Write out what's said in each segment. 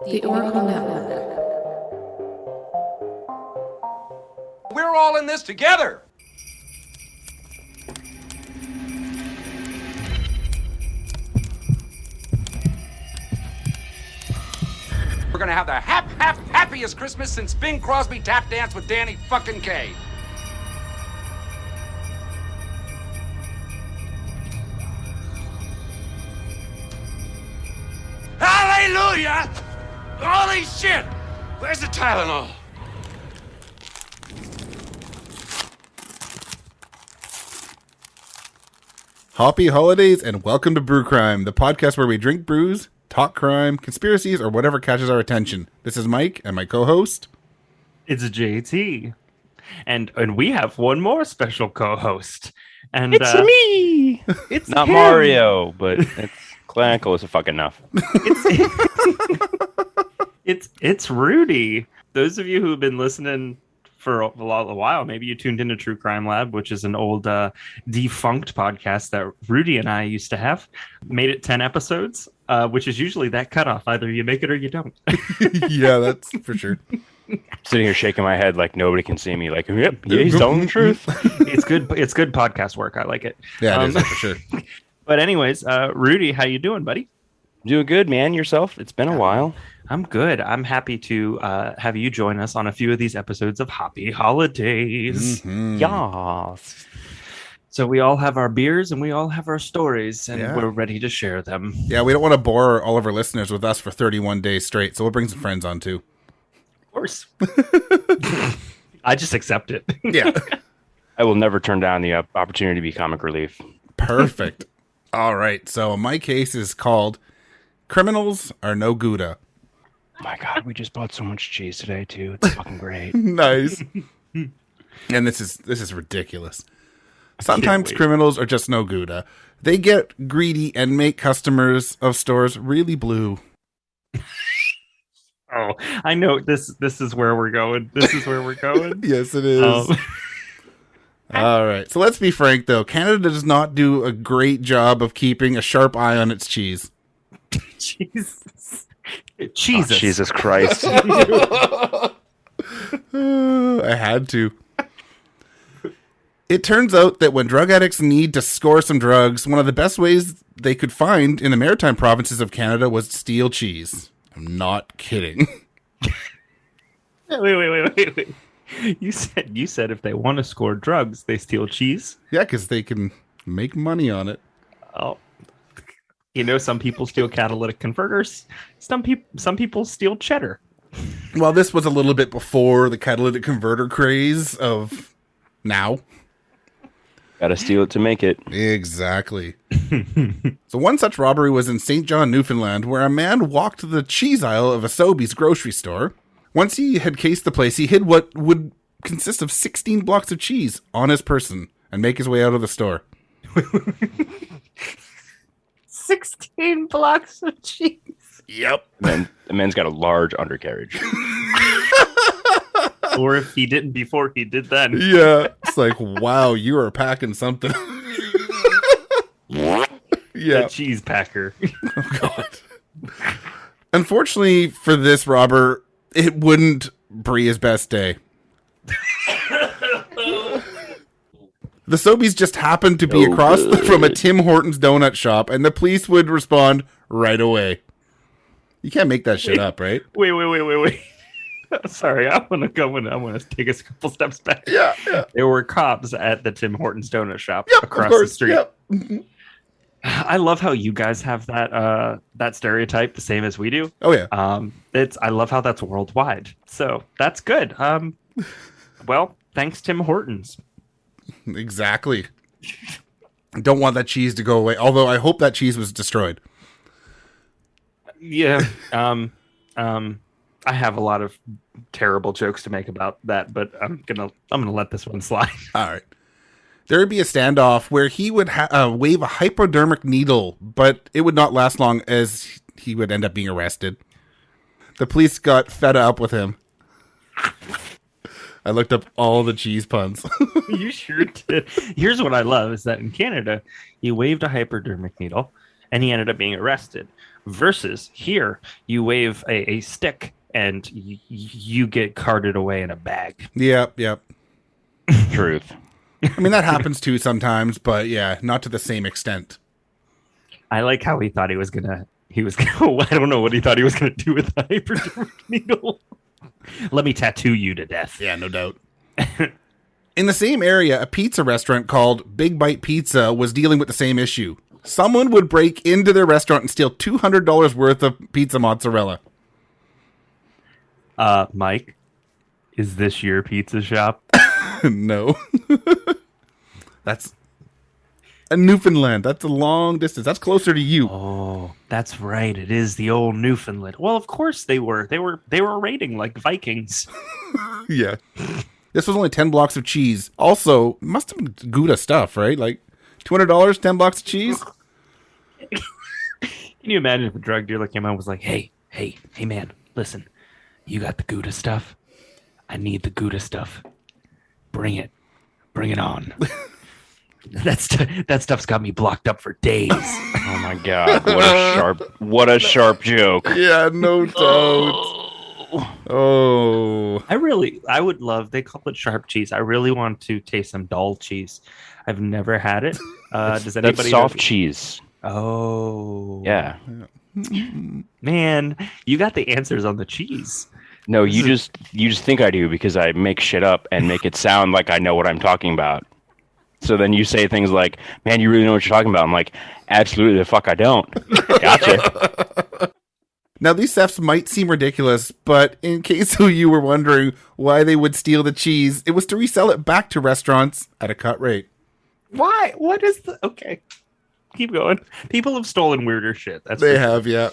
The Oracle Network. We're all in this together. We're gonna have the happiest Christmas since Bing Crosby tap danced with Danny fucking Kaye. Hallelujah! Holy shit! Where's the Tylenol? Happy holidays and welcome to Brew Crime, the podcast where we drink brews, talk crime, conspiracies, or whatever catches our attention. This is Mike and my co-host. It's JT. And we have one more special co-host. And it's me. It's not him. Mario, but it's Clan close enough enough. It's Rudy. Those of you who have been listening for a while, maybe you tuned into True Crime Lab, which is an old defunct podcast that Rudy and I used to have. Made it 10 episodes, which is usually that cutoff. Either you make it or you don't. Yeah, that's for sure. Sitting here shaking my head like nobody can see me. Like, yep, yeah, he's telling the truth. It's good podcast work. I like it. Yeah, it is for sure. But anyways, Rudy, how you doing, buddy? Doing good, man. Yourself? It's been a while. I'm good. I'm happy to have you join us on a few of these episodes of Happy Holidays. Mm-hmm. Yes. So we all have our beers and we all have our stories, and we're ready to share them. Yeah, we don't want to bore all of our listeners with us for 31 days straight, so we'll bring some friends on too. Of course. I just accept it. Yeah. I will never turn down the opportunity to be comic relief. Perfect. All right, so my case is called Criminals Are No Gouda. My God, we just bought so much cheese today too. It's fucking great. Nice. And this is ridiculous. Sometimes criminals are just no Gouda. They get greedy and make customers of stores really blue. Oh, I know this is where we're going. This is where we're going. Yes, it is. All right. So let's be frank, though. Canada does not do a great job of keeping a sharp eye on its cheese. Jesus. Oh, Jesus Christ. I had to. It turns out that when drug addicts need to score some drugs, one of the best ways they could find in the Maritime Provinces of Canada was to steal cheese. I'm not kidding. Wait. You said if they want to score drugs, they steal cheese? Yeah, because they can make money on it. Oh. You know, some people steal catalytic converters. Some people steal cheddar. Well, this was a little bit before the catalytic converter craze of now. Gotta steal it to make it. Exactly. So one such robbery was in St. John, Newfoundland, where a man walked the cheese aisle of a Sobeys grocery store. Once he had cased the place, he hid what would consist of 16 blocks of cheese on his person and make his way out of the store. 16 blocks of cheese. Yep. And the man's got a large undercarriage. Or if he didn't before, he did then. Yeah. It's like, wow, you are packing something. Yeah. The cheese packer. Oh, God. Unfortunately for this robber, it wouldn't be his best day. The Sobeys just happened to be across from a Tim Hortons donut shop, and the police would respond right away. You can't make that shit up, right? Wait. Sorry, I want to take a couple steps back. Yeah. There were cops at the Tim Hortons donut shop Yep, across the street. Yep. I love how you guys have that stereotype the same as we do. Oh yeah. I love how that's worldwide. So that's good. Well, thanks Tim Hortons. Exactly. I don't want that cheese to go away. Although I hope that cheese was destroyed. Yeah. I have a lot of terrible jokes to make about that, but I'm gonna let this one slide. All right. There would be a standoff where he would wave a hypodermic needle, but it would not last long as he would end up being arrested. The police got fed up with him. I looked up all the cheese puns. You sure did. Here's what I love is that in Canada, you waved a hypodermic needle and he ended up being arrested. Versus here, you wave a stick and you get carted away in a bag. Yep. Truth. I mean, that happens too sometimes, but yeah, not to the same extent. I like how he thought he was gonna. I don't know what he thought he was gonna do with the hypodermic needle. Let me tattoo you to death. Yeah, no doubt. In the same area, a pizza restaurant called Big Bite Pizza was dealing with the same issue. Someone would break into their restaurant and steal $200 worth of pizza mozzarella. Mike, is this your pizza shop? No. That's a Newfoundland. That's a long distance. That's closer to you. Oh, that's right. It is the old Newfoundland. Well, of course they were. They were raiding like Vikings. Yeah. This was only 10 blocks of cheese. Also, must have been Gouda stuff, right? Like $200, 10 blocks of cheese? Can you imagine if a drug dealer came out and was like, hey, man, listen, you got the Gouda stuff? I need the Gouda stuff. Bring it on. That stuff's got me blocked up for days. Oh my god, what a sharp joke. Yeah, no doubt. Oh. I would love, they call it sharp cheese. I really want to taste some dull cheese. I've never had it. Does anybody That's soft cheese. Oh. Yeah. Man, you got the answers on the cheese. No, you just think I do because I make shit up and make it sound like I know what I'm talking about. So then you say things like, man, you really know what you're talking about. I'm like, absolutely the fuck I don't. Gotcha. Now, these thefts might seem ridiculous, but in case you were wondering why they would steal the cheese, it was to resell it back to restaurants at a cut rate. Why? What is the... Okay. Keep going. People have stolen weirder shit. They have, yeah.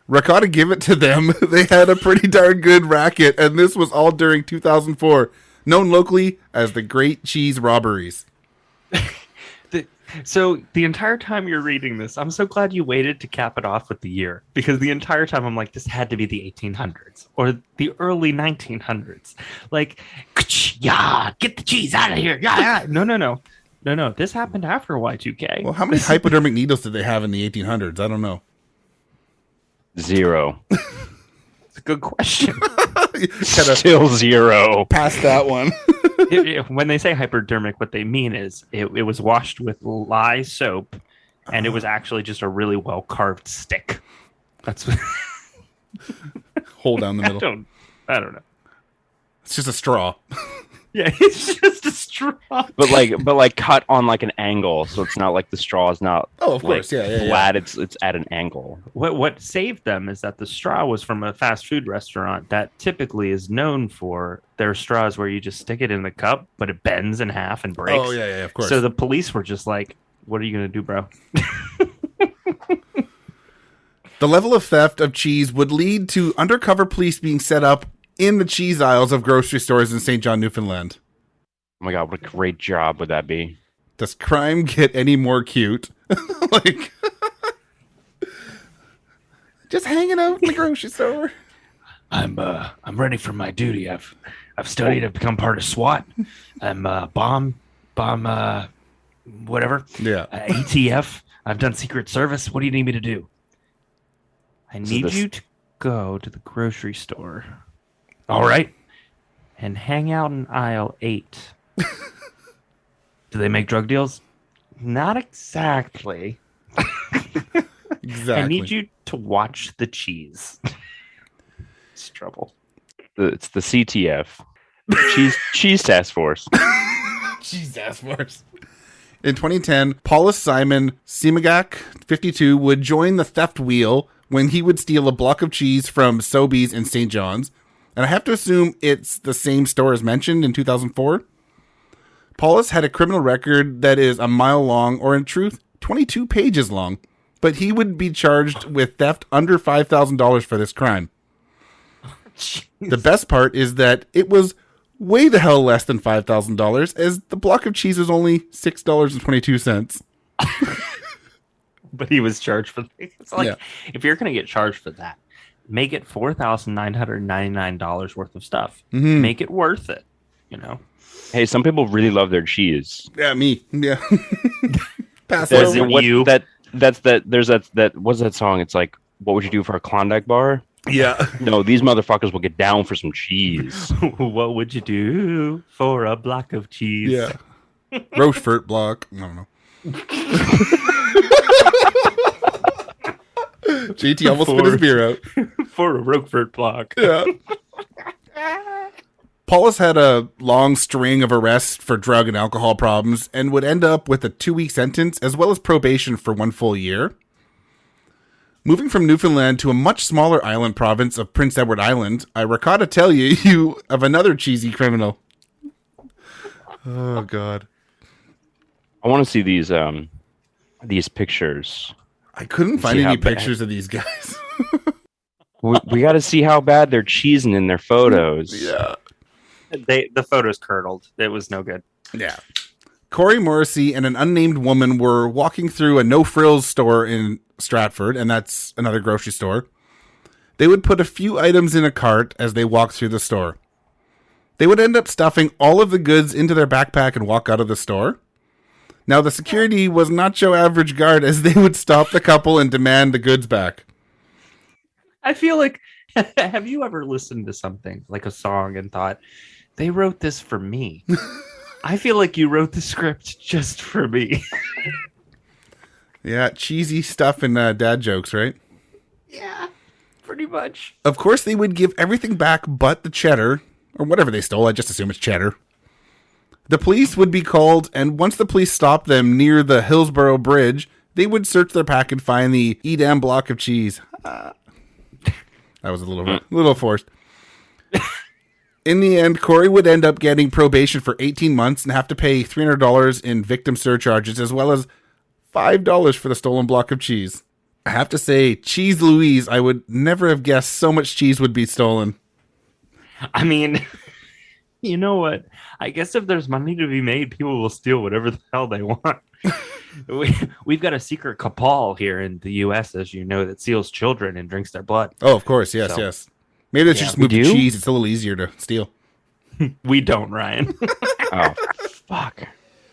Ricotta, give it to them. They had a pretty darn good racket, and this was all during 2004, known locally as the Great Cheese Robberies. So the entire time you're reading this, I'm so glad you waited to cap it off with the year, because the entire time I'm like, this had to be the 1800s or the early 1900s. Like, yeah, get the cheese out of here. Yeah. No. This happened after Y2K. Well, how many hypodermic needles did they have in the 1800s? I don't know. 0. It's a good question. Still 0. Past that one. When they say hypodermic, what they mean is it was washed with lye soap, and it was actually just a really well carved stick. That's what... Hole down the middle. I don't know. It's just a straw. Yeah, it's just a straw. But like cut on like an angle, so it's not like the straw is not. Oh, of course, yeah. Flat. It's at an angle. What saved them is that the straw was from a fast food restaurant that typically is known for their straws where you just stick it in the cup, but it bends in half and breaks. Oh yeah, of course. So the police were just like, "What are you gonna do, bro?" The level of theft of cheese would lead to undercover police being set up in the cheese aisles of grocery stores in St. John, Newfoundland. Oh my god, what a great job would that be? Does crime get any more cute? Like, just hanging out in the grocery store. I'm ready for my duty. I've studied. I've become part of SWAT. I'm bomb, whatever. Yeah. ATF. I've done Secret Service. What do you need me to do? I need you to go to the grocery store. All right. And hang out in aisle 8. Do they make drug deals? Not exactly. Exactly. I need you to watch the cheese. It's trouble. It's the CTF. Cheese Task Force. Cheese Task Force. In 2010, Paulus Simon Simagak, 52, would join the theft wheel when he would steal a block of cheese from Sobeys in St. John's. And I have to assume it's the same store as mentioned in 2004. Paulus had a criminal record that is a mile long, or in truth, 22 pages long. But he would be charged with theft under $5,000 for this crime. Jeez. The best part is that it was way the hell less than $5,000, as the block of cheese was only $6.22. But he was charged for it's like, yeah. If you're going to get charged for that, make it $4,999 worth of stuff. Mm-hmm. Make it worth it, you know? Hey, some people really love their cheese. Yeah, me. Yeah. Pass Was over. it you? That's that. There's that. What's that song? It's like, what would you do for a Klondike bar? Yeah. No, these motherfuckers will get down for some cheese. What would you do for a block of cheese? Yeah. Rochefort block. I don't know. JT almost spit his beer out. For a Roquefort block. Yeah. Paulus had a long string of arrests for drug and alcohol problems and would end up with a 2-week sentence as well as probation for 1 full year. Moving from Newfoundland to a much smaller island province of Prince Edward Island, I recall to tell you of another cheesy criminal. Oh, God. I want to see these pictures. I couldn't find See how any bad- pictures of these guys. We got to see how bad they're cheesing in their photos. Yeah. The photos curdled. It was no good. Yeah. Corey Morrissey and an unnamed woman were walking through a No Frills store in Stratford, and that's another grocery store. They would put a few items in a cart as they walked through the store. They would end up stuffing all of the goods into their backpack and walk out of the store. Now, the security was not your average guard, as they would stop the couple and demand the goods back. I feel like, have you ever listened to something like a song and thought, they wrote this for me? I feel like you wrote the script just for me. Yeah, cheesy stuff and dad jokes, right? Yeah, pretty much. Of course, they would give everything back but the cheddar, or whatever they stole. I just assume it's cheddar. The police would be called, and once the police stopped them near the Hillsborough Bridge, they would search their pack and find the Edam block of cheese. That was a little forced. In the end, Corey would end up getting probation for 18 months and have to pay $300 in victim surcharges, as well as $5 for the stolen block of cheese. I have to say, Cheese Louise, I would never have guessed so much cheese would be stolen. I mean, you know what? I guess if there's money to be made, people will steal whatever the hell they want. We've got a secret cabal here in the U.S., as you know, that steals children and drinks their blood. Oh, of course. Yes, So- yes. Maybe they should just move the do? cheese. It's a little easier to steal. We don't, Ryan. Oh, fuck.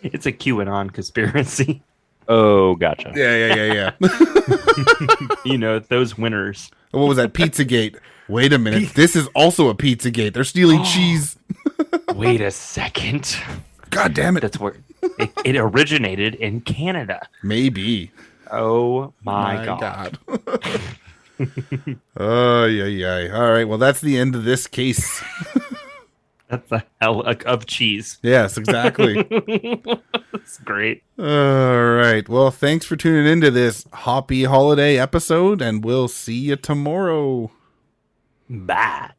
It's a QAnon conspiracy. Oh, gotcha. Yeah. You know, those winners. What was that? Pizzagate. Wait a minute. This is also a Pizzagate. They're stealing cheese. Wait a second. God damn it. That's where it originated in Canada. Maybe. Oh my God. Oh, yeah. All right. Well, that's the end of this case. That's a hell of cheese. Yes, exactly. That's great. All right. Well, thanks for tuning into this Hoppy Holiday episode, and we'll see you tomorrow. Bye.